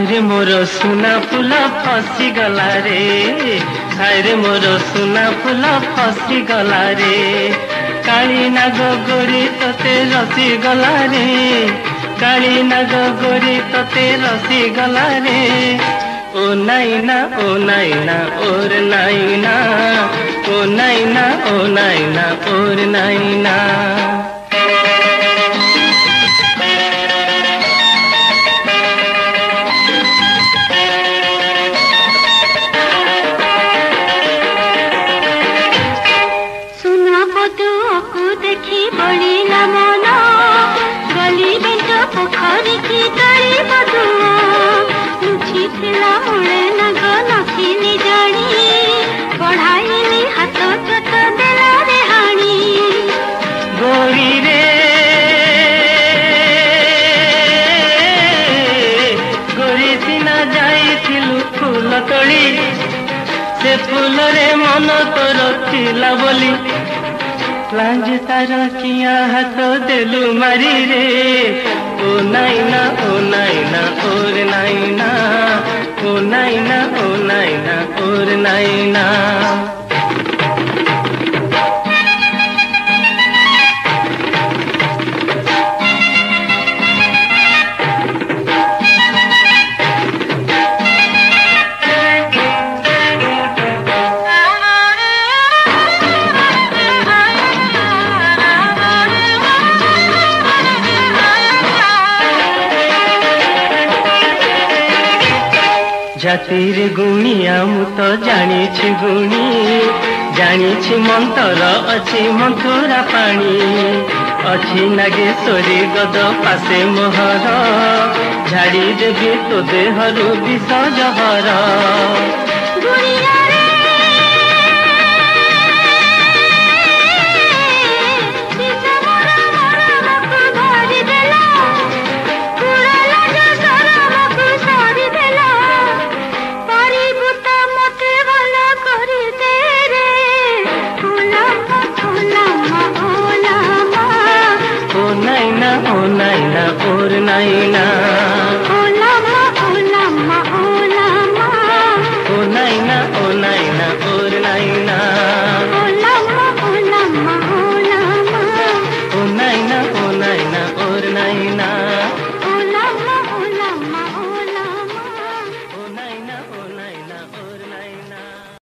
रे मोर सुना फूल फसी गला रे, हाय रे मोर सुना फूल फसी गला रे। काली नाग गोरी तते रसी गला रे, काली नाग गोरी तते रसी गला रे। ओ नाइना ओ नाइना ओर नाइना, ओ नाइना ओ नाइना ओर नाइना। देखी बड़ी मन गली बेंच पोखरी की तली बधुआ लुची थिला मुळे नग नखिनी जानी बढ़ाईनी हाथ चट देला रे हाणी। गोरी रे गोरी सिना जाइथिलु फूल तोड़ी, से फूल रे मन तोर थिला बोली लांज तार किया हाथ देलु मारी रे। ओ नाइना ओ नाइना ओर नाइना, ओ नाइना ओ नाइना ओर नाइना। जातिर गुणिया मु तो जानी गुणी, जानी मंतर अच्छी मंथुरा पानी। अच्छी नागेश्वरी गद पासे मोहर, झाड़ी देवी तो देहरु विष जहर।